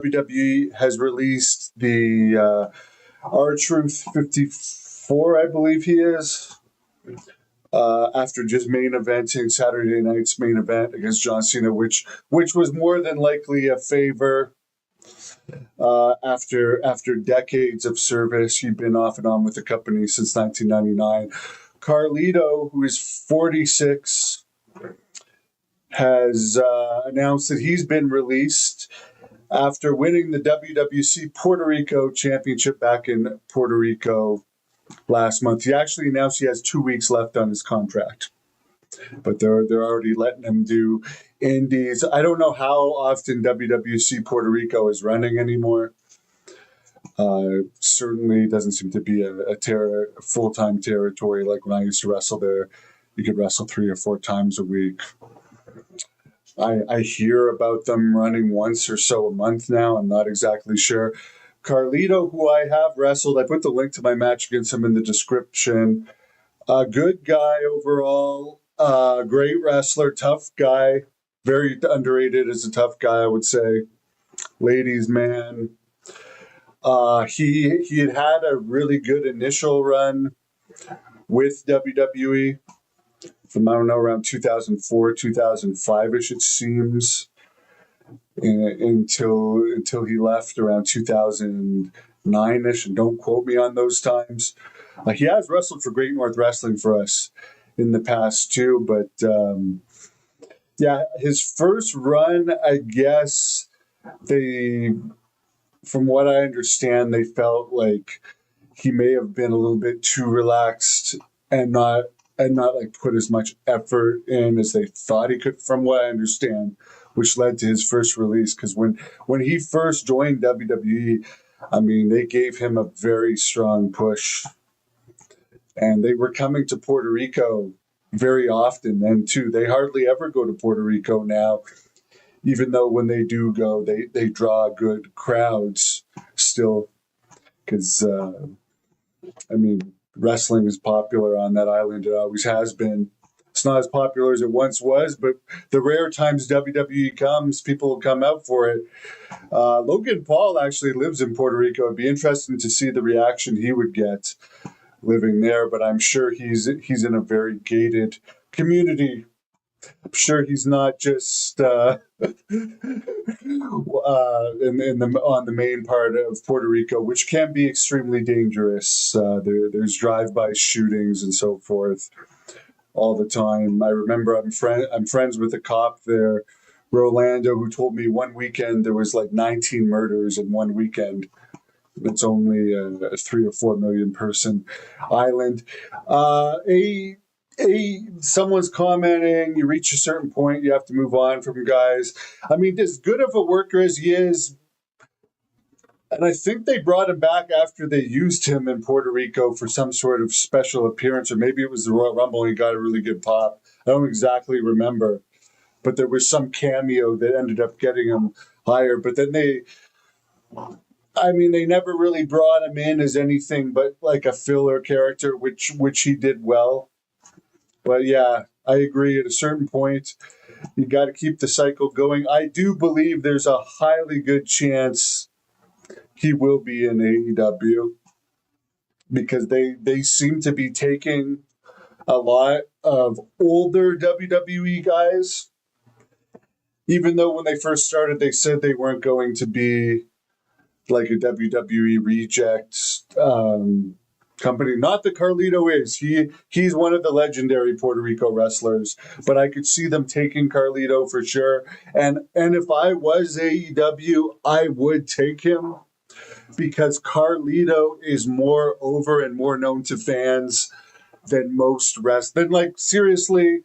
WWE has released the R-Truth 54, I believe he is, after just main eventing Saturday night's main event against John Cena, which was more than likely a favor. After decades of service, he'd been off and on with the company since 1999. Carlito, who is 46, has announced that he's been released after winning the WWC Puerto Rico Championship back in Puerto Rico last month. He actually announced he has 2 weeks left on his contract, but they're already letting him do indies. I don't know how often WWC Puerto Rico is running anymore. Certainly doesn't seem to be a full-time territory like when I used to wrestle there. You could wrestle 3 or 4 times a week. I hear about them running once or so a month now. I'm not exactly sure. Carlito, who I have wrestled, I put the link to my match against him in the description. A good guy overall. Great wrestler, tough guy. Very underrated as a tough guy, I would say. Ladies' man. He had a really good initial run with WWE from, I don't know, around 2004, 2005-ish, it seems, until he left around 2009-ish, and don't quote me on those times. He has wrestled for Great North Wrestling for us in the past, too, but yeah, his first run, I guess, from what I understand, they felt like he may have been a little bit too relaxed and not like put as much effort in as they thought he could, from what I understand, which led to his first release. Because when he first joined WWE, I mean, they gave him a very strong push, and they were coming to Puerto Rico very often then too. They hardly ever go to Puerto Rico now, even though when they do go, they draw good crowds still, because I mean, wrestling is popular on that island. It always has been. It's not as popular as it once was, but the rare times WWE comes, people will come out for it. Logan Paul actually lives in Puerto Rico. It'd be interesting to see the reaction he would get living there, but I'm sure he's in a very gated community. I'm sure he's not just on the main part of Puerto Rico, which can be extremely dangerous. There's drive-by shootings and so forth all the time. I remember I'm friends with a cop there, Rolando, who told me one weekend there was like 19 murders in one weekend. It's only a 3 or 4 million person island. Someone's commenting, you reach a certain point, you have to move on from guys. I mean, as good of a worker as he is, and I think they brought him back after they used him in Puerto Rico for some sort of special appearance, or maybe it was the Royal Rumble and he got a really good pop. I don't exactly remember, but there was some cameo that ended up getting him higher. But then they never really brought him in as anything but like a filler character, which he did well. But yeah, I agree. At a certain point, you got to keep the cycle going. I do believe there's a highly good chance he will be in AEW, because they seem to be taking a lot of older WWE guys. Even though when they first started, they said they weren't going to be like a WWE reject company. Not that Carlito is. He's one of the legendary Puerto Rico wrestlers, but I could see them taking Carlito for sure. And if I was AEW, I would take him, because Carlito is more over and more known to fans than most seriously,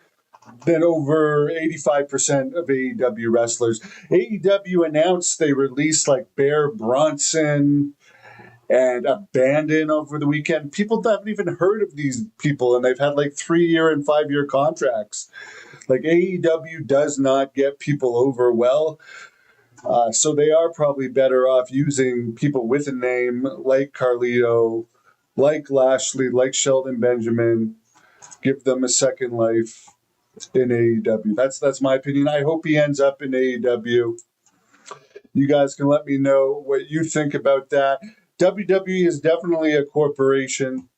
than over 85% of AEW wrestlers. AEW announced they released like Bear Bronson and Abandon over the weekend. People haven't even heard of these people, and they've had like 3-year and 5-year contracts. Like, AEW does not get people over well. So they are probably better off using people with a name like Carlito, like Lashley, like Shelton Benjamin. Give them a second life in AEW. That's my opinion. I hope he ends up in AEW. You guys can let me know what you think about that. WWE is definitely a corporation,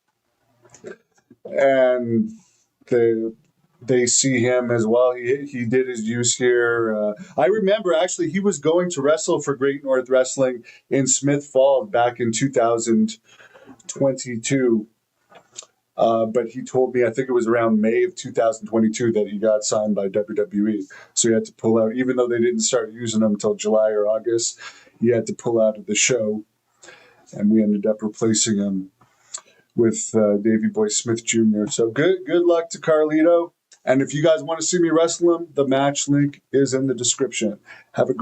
and they they see him as well. He did his use here. I remember actually he was going to wrestle for Great North Wrestling in Smith Falls back in 2022. But he told me, I think it was around May of 2022, that he got signed by WWE. So he had to pull out, even though they didn't start using him until July or August. He had to pull out of the show, and we ended up replacing him with Davey Boy Smith Jr. So good luck to Carlito. And if you guys want to see me wrestle him, the match link is in the description. Have a great